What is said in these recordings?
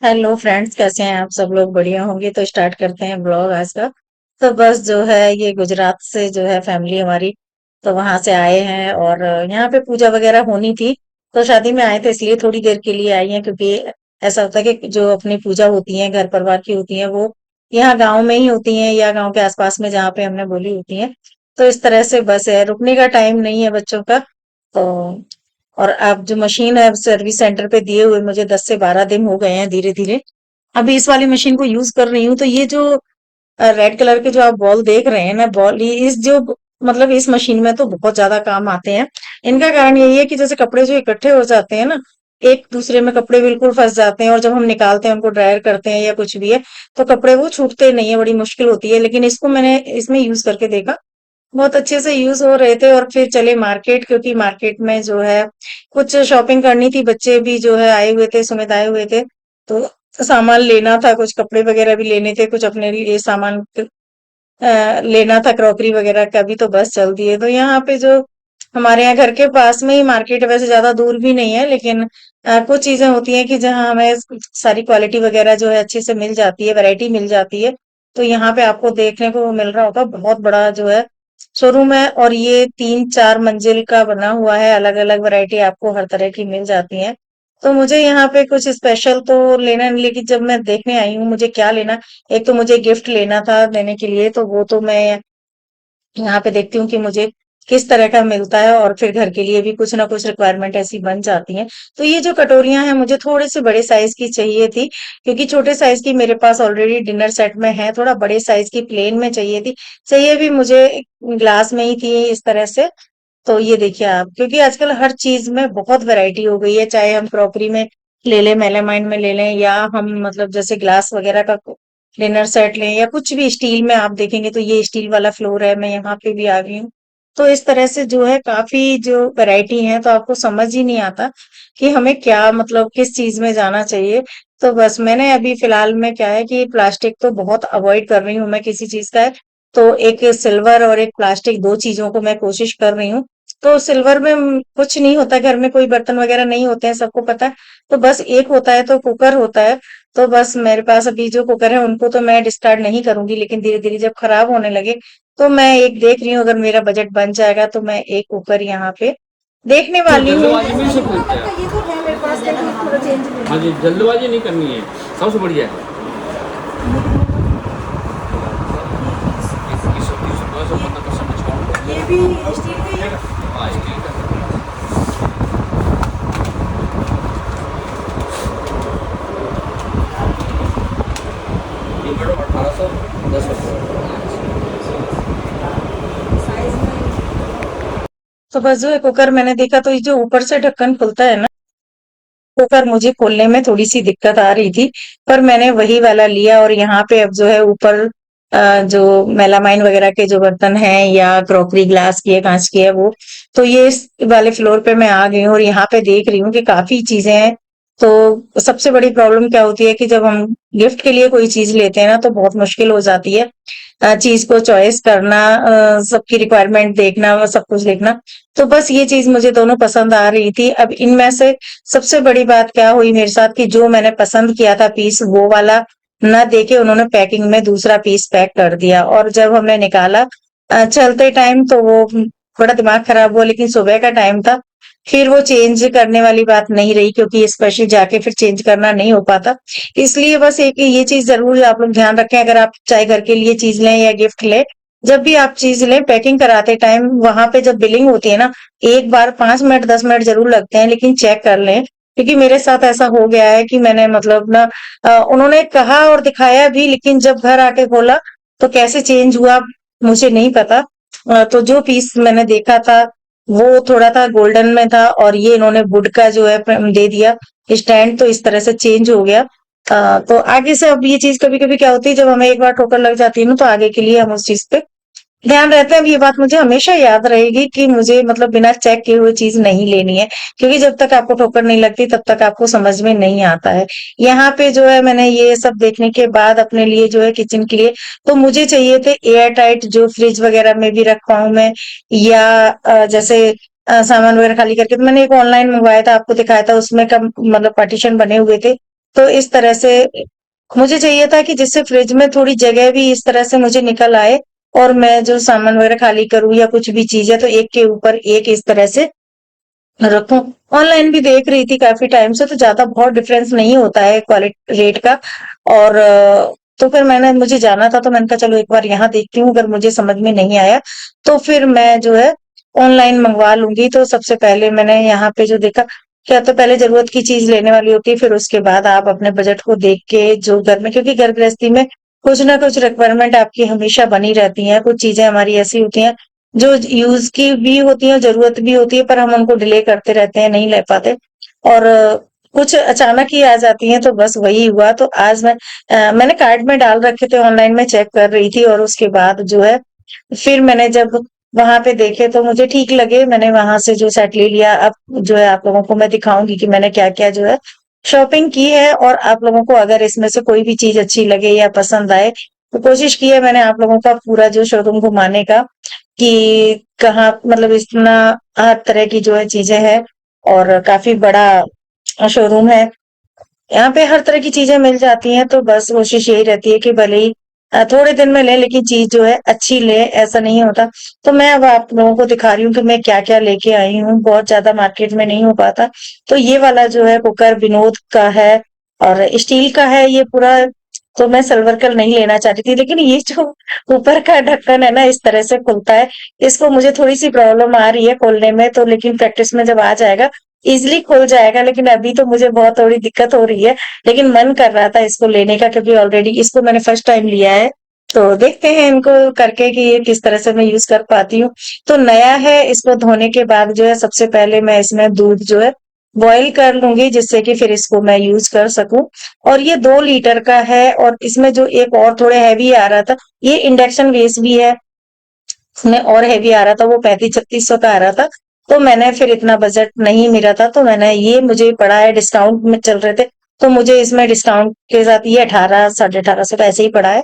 Hello friends, कैसे हैं आप? सब लोग बढ़िया होंगे। तो स्टार्ट करते हैं ब्लॉग आज का। तो बस जो है ये गुजरात से जो है फैमिली हमारी, तो वहां से आए हैं और यहाँ पे पूजा वगैरह होनी थी। तो शादी में आए थे, इसलिए थोड़ी देर के लिए आई हैं, क्योंकि ऐसा होता है कि जो अपनी पूजा होती है घर परिवार की होती है वो यहाँ गांव में ही होती हैं या गांव के आसपास में जहाँ पे हमने बोली होती है। तो इस तरह से बस है, रुकने का टाइम नहीं है बच्चों का। तो और अब जो मशीन है सर्विस सेंटर पे दिए हुए मुझे 10 से 12 दिन हो गए हैं धीरे धीरे। अभी इस वाली मशीन को यूज कर रही हूँ। तो ये जो रेड कलर के जो आप बॉल देख रहे हैं ना, बॉल ये इस जो मतलब इस मशीन में तो बहुत ज्यादा काम आते हैं। इनका कारण यही है कि जैसे कपड़े जो इकट्ठे हो जाते हैं ना, एक दूसरे में कपड़े बिल्कुल फंस जाते हैं, और जब हम निकालते हैं उनको ड्रायर करते हैं या कुछ भी है, तो कपड़े वो छूटते नहीं है, बड़ी मुश्किल होती है। लेकिन इसको मैंने इसमें यूज करके देखा, बहुत अच्छे से यूज हो रहे थे। और फिर चले मार्केट, क्योंकि मार्केट में जो है कुछ शॉपिंग करनी थी, बच्चे भी जो है आए हुए थे, सुमित आए हुए थे। तो सामान लेना था, कुछ कपड़े वगैरह भी लेने थे, कुछ अपने लिए सामान लेना था, क्रॉकरी वगैरह का भी। तो बस चल दिए। तो यहाँ पे जो हमारे यहाँ घर के पास में ही मार्केट है, वैसे ज्यादा दूर भी नहीं है, लेकिन कुछ चीजें होती हैं कि जहाँ हमें सारी क्वालिटी वगैरह जो है अच्छे से मिल जाती है, वैरायटी मिल जाती है। तो यहाँ पे आपको देखने को मिल रहा होगा, बहुत बड़ा जो है शोरूम है, और ये 3-4 मंजिल का बना हुआ है। अलग अलग वैरायटी आपको हर तरह की मिल जाती है। तो मुझे यहाँ पे कुछ स्पेशल तो लेना नहीं, लेकिन जब मैं देखने आई हूँ मुझे क्या लेना, एक तो मुझे गिफ्ट लेना था देने के लिए, तो वो तो मैं यहाँ पे देखती हूँ कि मुझे किस तरह का मिलता है, और फिर घर के लिए भी कुछ ना कुछ रिक्वायरमेंट ऐसी बन जाती हैं। तो ये जो कटोरियां हैं मुझे थोड़े से बड़े साइज की चाहिए थी, क्योंकि छोटे साइज की मेरे पास ऑलरेडी डिनर सेट में है। थोड़ा बड़े साइज की प्लेन में चाहिए थी। चाहिए भी मुझे ग्लास में ही थी इस तरह से। तो ये देखिए आप, क्योंकि आजकल हर चीज में बहुत वैरायटी हो गई है, चाहे हम क्रॉकरी में ले लें, मेलामाइन में ले लें, या हम मतलब जैसे ग्लास वगैरह का डिनर सेट लें, या कुछ भी स्टील में आप देखेंगे तो ये स्टील वाला फ्लोर है, मैं यहाँ पे भी आ गई हूँ। तो इस तरह से जो है काफी जो वैरायटी है, तो आपको समझ ही नहीं आता कि हमें क्या मतलब किस चीज में जाना चाहिए। तो बस मैंने अभी फिलहाल में क्या है कि प्लास्टिक तो बहुत अवॉइड कर रही हूँ मैं किसी चीज का। तो एक सिल्वर और एक प्लास्टिक, दो चीजों को मैं कोशिश कर रही हूँ। तो सिल्वर में कुछ नहीं होता, घर में कोई बर्तन वगैरह नहीं होते हैं, सबको पता है। तो बस एक होता है, तो कुकर होता है। तो बस मेरे पास अभी जो कुकर है उनको तो मैं डिस्कार्ड नहीं करूंगी, लेकिन धीरे धीरे जब खराब होने लगे तो मैं एक देख रही हूँ, अगर मेरा बजट बन जाएगा तो मैं एक कुकर यहाँ पे देखने तो वाली हूँ। जल्दबाजी में सब कुकर खरीदते का हैं। ये तो है मेरे पास, लेकिन थोड़ा चेंज हाँ लेना जी, जल्दबाजी नहीं करनी है, सबसे बढ़िया है। है। ये भी स्टील का ही है। हाँ, स्टील का। ये मैडम 1810 रुपये। साइज में तो बस जो है कुकर मैंने देखा, तो ये जो ऊपर से ढक्कन खुलता है ना, कुकर मुझे खोलने में थोड़ी सी दिक्कत आ रही थी। पर मैंने वही वाला लिया, और यहाँ पे अब जो है ऊपर जो मेलामाइन वगैरह के जो बर्तन हैं, या क्रॉकरी ग्लास की है, कांच की है, वो तो ये इस वाले फ्लोर पे मैं आ गई हूँ, और यहाँ पे देख रही हूँ कि काफी चीजें हैं। तो सबसे बड़ी प्रॉब्लम क्या होती है कि जब हम गिफ्ट के लिए कोई चीज लेते हैं ना, तो बहुत मुश्किल हो जाती है चीज को चॉइस करना, सबकी रिक्वायरमेंट देखना, वो सब कुछ देखना। तो बस ये चीज मुझे दोनों पसंद आ रही थी। अब इनमें से सबसे बड़ी बात क्या हुई मेरे साथ कि जो मैंने पसंद किया था पीस, वो वाला ना देके उन्होंने पैकिंग में दूसरा पीस पैक कर दिया, और जब हमने निकाला चलते टाइम, तो वो बड़ा दिमाग खराब हुआ। लेकिन सुबह का टाइम था, फिर वो चेंज करने वाली बात नहीं रही, क्योंकि स्पेशल जाके फिर चेंज करना नहीं हो पाता। इसलिए बस एक ये चीज जरूर आप लोग ध्यान रखें, अगर आप चाहे घर के लिए चीज लें या गिफ्ट लें, जब भी आप चीज लें पैकिंग कराते टाइम वहां पे जब बिलिंग होती है ना, एक बार 5 मिनट 10 मिनट जरूर लगते हैं, लेकिन चेक कर लें। क्योंकि मेरे साथ ऐसा हो गया है कि मैंने मतलब ना उन्होंने कहा और दिखाया भी, लेकिन जब घर आके खोला तो कैसे चेंज हुआ मुझे नहीं पता। तो जो पीस मैंने देखा था वो थोड़ा था गोल्डन में था, और ये इन्होंने वुड का जो है दे दिया स्टैंड, तो इस तरह से चेंज हो गया। तो आगे से अब ये चीज कभी कभी क्या होती है, जब हमें एक बार ठोकर लग जाती है ना, तो आगे के लिए हम उस चीज पे ध्यान रहता है। अब ये बात मुझे हमेशा याद रहेगी कि मुझे मतलब बिना चेक किए हुए चीज नहीं लेनी है, क्योंकि जब तक आपको ठोकर नहीं लगती तब तक आपको समझ में नहीं आता है। यहाँ पे जो है मैंने ये सब देखने के बाद अपने लिए जो है किचन के लिए, तो मुझे चाहिए थे एयर टाइट, जो फ्रिज वगैरह में भी रख पाऊं मैं, या जैसे सामान वगैरह खाली करके। तो मैंने एक ऑनलाइन मंगवाया था, आपको दिखाया था, उसमें का मतलब पार्टीशन बने हुए थे, तो इस तरह से मुझे चाहिए था कि जिससे फ्रिज में थोड़ी जगह भी इस तरह से मुझे निकल आए, और मैं जो सामान वगैरह खाली करूँ या कुछ भी चीज़ है तो एक के ऊपर एक इस तरह से रखूं। ऑनलाइन भी देख रही थी काफी टाइम से, तो ज्यादा बहुत डिफरेंस नहीं होता है क्वालिटी रेट का। और तो फिर मुझे जाना था, तो मैंने कहा चलो एक बार यहाँ देखती हूँ, अगर मुझे समझ में नहीं आया तो फिर मैं जो है ऑनलाइन मंगवा लूंगी। तो सबसे पहले मैंने यहाँ पे जो देखा, क्या तो पहले जरूरत की चीज लेने वाली होती है, फिर उसके बाद आप अपने बजट को देख के जो घर में, क्योंकि घर गृहस्थी में कुछ ना कुछ रिक्वायरमेंट आपकी हमेशा बनी रहती है। कुछ चीजें हमारी ऐसी होती हैं जो यूज की भी होती है, जरूरत भी होती है, पर हम उनको डिले करते रहते हैं, नहीं ले पाते। और कुछ अचानक ही आ जाती हैं, तो बस वही हुआ। तो आज मैंने कार्ट में डाल रखे थे, ऑनलाइन में चेक कर रही थी, और उसके बाद जो है फिर मैंने जब वहां पे देखे तो मुझे ठीक लगे, मैंने वहां से जो सेट ले लिया। अब जो है आप लोगों को मैं दिखाऊंगी कि मैंने क्या क्या जो है शॉपिंग की है, और आप लोगों को अगर इसमें से कोई भी चीज अच्छी लगे या पसंद आए, तो कोशिश की है मैंने आप लोगों का पूरा जो शोरूम घुमाने का, कि कहाँ मतलब इतना हर तरह की जो है चीजें हैं, और काफी बड़ा शोरूम है। यहाँ पे हर तरह की चीजें मिल जाती हैं, तो बस कोशिश यही रहती है कि भले ही थोड़े दिन में ले, लेकिन चीज जो है अच्छी ले, ऐसा नहीं होता। तो मैं अब आप लोगों को दिखा रही हूँ कि मैं क्या क्या लेके आई हूँ, बहुत ज्यादा मार्केट में नहीं हो पाता। तो ये वाला जो है कुकर विनोद का है, और स्टील का है ये पूरा। तो मैं सिल्वर का नहीं लेना चाहती थी, लेकिन ये जो ऊपर का ढक्कन है ना, इस तरह से खुलता है, इसको मुझे थोड़ी सी प्रॉब्लम आ रही है खोलने में, तो लेकिन प्रैक्टिस में जब आ जाएगा इजिली खुल जाएगा। लेकिन अभी तो मुझे बहुत थोड़ी दिक्कत हो रही है, लेकिन मन कर रहा था इसको लेने का, क्योंकि ऑलरेडी इसको मैंने फर्स्ट टाइम लिया है। तो देखते हैं इनको करके कि ये किस तरह से मैं यूज कर पाती हूँ। तो नया है, इसको धोने के बाद जो है सबसे पहले मैं इसमें दूध जो है बॉईल कर लूंगी, जिससे कि फिर इसको मैं यूज कर सकूं। और ये 2 लीटर का है, और इसमें जो एक और थोड़े हैवी आ रहा था, ये इंडक्शन बेस भी है, उसमें और हैवी आ रहा था, वो 3500-3600 का आ रहा था। तो मैंने फिर इतना बजट नहीं मिला था, तो मैंने ये मुझे पड़ा है, डिस्काउंट में चल रहे थे, तो मुझे इसमें डिस्काउंट के साथ ये 1800-1850 का ऐसे ही पड़ा है।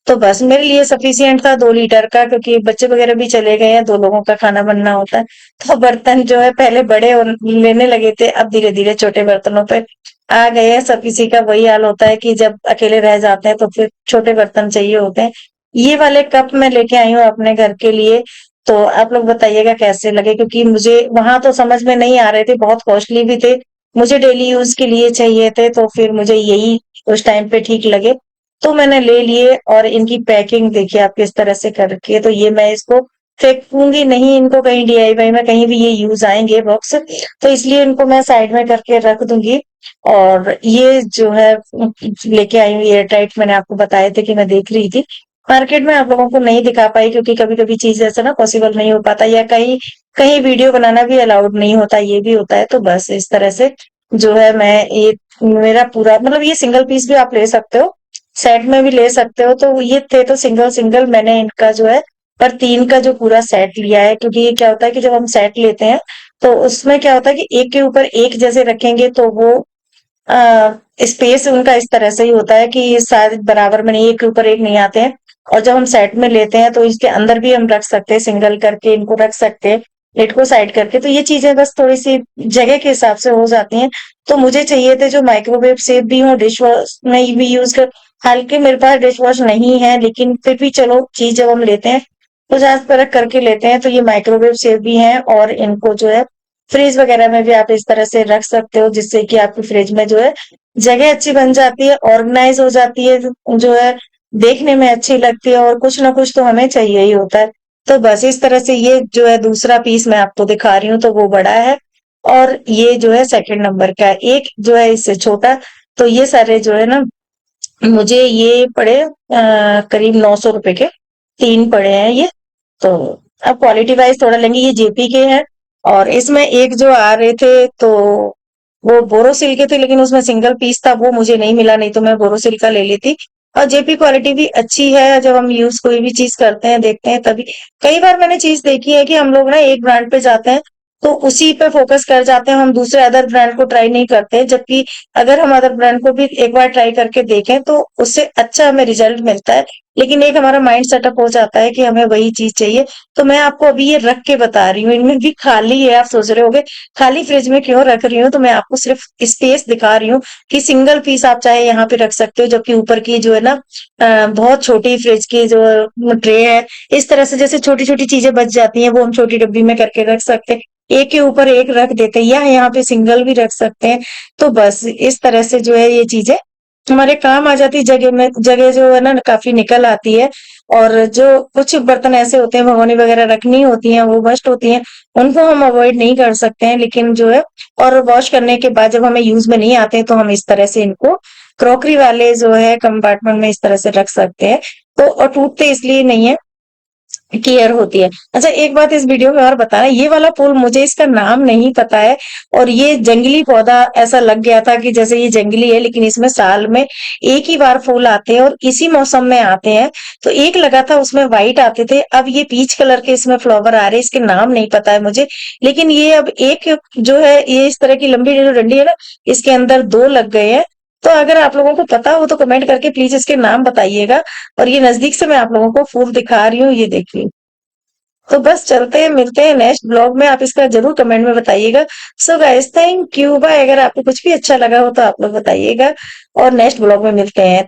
तो बस मेरे लिए सफिशियंट था 2 लीटर का, क्योंकि बच्चे वगैरह भी चले गए हैं, 2 लोगों का खाना बनना होता है। तो बर्तन जो है पहले बड़े लेने लगे थे, अब धीरे धीरे छोटे बर्तनों पे आ गए हैं। सब किसी का वही हाल होता है कि जब अकेले रह जाते हैं तो फिर छोटे बर्तन चाहिए होते हैं। ये वाले कप मैं लेके आई हूँ अपने घर के लिए। तो आप लोग बताइएगा कैसे लगे, क्योंकि मुझे वहां तो समझ में नहीं आ रहे थे, बहुत कॉस्टली भी थे, मुझे डेली यूज के लिए चाहिए थे, तो फिर मुझे यही उस टाइम पे ठीक लगे, तो मैंने ले लिए। और इनकी पैकिंग देखिए आप किस तरह से कर रखी है। तो ये मैं इसको फेंकूंगी नहीं, इनको कहीं डीआईवाई में कहीं भी ये यूज आएंगे बॉक्स, तो इसलिए इनको मैं साइड में करके रख दूंगी। और ये जो है लेके आई हूँ एयर टाइट, मैंने आपको बताए थे कि मैं देख रही थी, मार्केट में आप लोगों को नहीं दिखा पाई, क्योंकि कभी कभी चीज ऐसा ना पॉसिबल नहीं हो पाता, या कहीं कहीं वीडियो बनाना भी अलाउड नहीं होता, ये भी होता है। तो बस इस तरह से जो है मैं ये मेरा पूरा मतलब, ये सिंगल पीस भी आप ले सकते हो, सेट में भी ले सकते हो। तो ये थे तो सिंगल सिंगल, मैंने इनका जो है पर 3 का जो पूरा सेट लिया है, क्योंकि ये क्या होता है कि जब हम सेट लेते हैं तो उसमें क्या होता है कि एक के ऊपर एक जैसे रखेंगे, तो वो स्पेस उनका इस तरह से ही होता है कि शायद बराबर में नहीं, एक के ऊपर एक नहीं आते हैं। और जब हम सेट में लेते हैं तो इसके अंदर भी हम रख सकते हैं, सिंगल करके इनको रख सकते हैं, प्लेट को साइड करके। तो ये चीजें बस थोड़ी सी जगह के हिसाब से हो जाती हैं। तो मुझे चाहिए थे जो माइक्रोवेव सेफ भी हो, डिश वॉश में भी यूज कर। हालांकि मेरे पास डिश वॉश नहीं है, लेकिन फिर भी चलो चीज जब हम लेते हैं तो जांच परख करके लेते हैं। तो ये माइक्रोवेव सेफ भी हैं, और इनको जो है फ्रिज वगैरह में भी आप इस तरह से रख सकते हो, जिससे कि आपकी फ्रिज में जो है जगह अच्छी बन जाती है, ऑर्गेनाइज हो जाती है, जो है देखने में अच्छी लगती है, और कुछ ना कुछ तो हमें चाहिए ही होता है। तो बस इस तरह से ये जो है दूसरा पीस मैं आपको दिखा रही हूँ, तो वो बड़ा है, और ये जो है सेकंड नंबर का है, एक जो है इससे छोटा। तो ये सारे जो है ना, मुझे ये पड़े करीब 900 रुपए के 3 पड़े हैं ये। तो अब क्वालिटी वाइज थोड़ा लेंगे, ये जेपी के हैं। और इसमें एक जो आ रहे थे तो वो बोरोसिल के थे, लेकिन उसमें सिंगल पीस था, वो मुझे नहीं मिला, नहीं तो मैं बोरोसिल का ले लेती। और जेपी क्वालिटी भी अच्छी है, जब हम यूज कोई भी चीज करते हैं देखते हैं तभी। कई बार मैंने चीज देखी है कि हम लोग ना एक ब्रांड पे जाते हैं, तो उसी पे फोकस कर जाते हैं, हम दूसरे अदर ब्रांड को ट्राई नहीं करते। जबकि अगर हम अदर ब्रांड को भी एक बार ट्राई करके देखें तो उससे अच्छा हमें रिजल्ट मिलता है। लेकिन एक हमारा माइंड सेटअप हो जाता है कि हमें वही चीज चाहिए। तो मैं आपको अभी ये रख के बता रही हूँ, इनमें भी खाली है। आप सोच रहे होगे खाली फ्रिज में क्यों रख रही हूँ, तो मैं आपको सिर्फ स्पेस दिखा रही हूँ कि सिंगल पीस आप चाहे यहाँ पे रख सकते हो। जबकि ऊपर की जो है ना बहुत छोटी फ्रिज की जो ट्रे है, इस तरह से जैसे छोटी छोटी चीजें बच जाती हैं, वो हम छोटी डब्बी में करके रख सकते हैं। एक के ऊपर एक रख देते हैं, या यहाँ पे सिंगल भी रख सकते हैं। तो बस इस तरह से जो है ये चीजें हमारे काम आ जाती है। जगह में जगह जो है ना काफी निकल आती है। और जो कुछ बर्तन ऐसे होते हैं, भगोनी वगैरह रखनी होती हैं, वो मस्ट होती हैं, उनको हम अवॉइड नहीं कर सकते हैं। लेकिन जो है, और वॉश करने के बाद जब हमें यूज में नहीं आते तो हम इस तरह से इनको क्रॉकरी वाले जो है कंपार्टमेंट में इस तरह से रख सकते हैं। तो और टूटते इसलिए नहीं है, केयर होती है। अच्छा, एक बात इस वीडियो में और बताना, ये वाला फूल मुझे इसका नाम नहीं पता है। और ये जंगली पौधा ऐसा लग गया था कि जैसे ये जंगली है, लेकिन इसमें साल में एक ही बार फूल आते हैं और इसी मौसम में आते हैं। तो एक लगा था उसमें व्हाइट आते थे, अब ये पीच कलर के इसमें फ्लावर आ रहे हैं। इसके नाम नहीं पता है मुझे। लेकिन ये अब एक जो है, ये इस तरह की लंबी जो डंडी है ना, इसके अंदर दो लग गए हैं। तो अगर आप लोगों को पता हो तो कमेंट करके प्लीज इसके नाम बताइएगा। और ये नजदीक से मैं आप लोगों को फूल दिखा रही हूँ, ये देखिए। तो बस चलते हैं, मिलते हैं नेक्स्ट ब्लॉग में। आप इसका जरूर कमेंट में बताइएगा। So guys, thank you, bye. अगर आपको कुछ भी अच्छा लगा हो तो आप लोग बताइएगा, और नेक्स्ट ब्लॉग में मिलते हैं।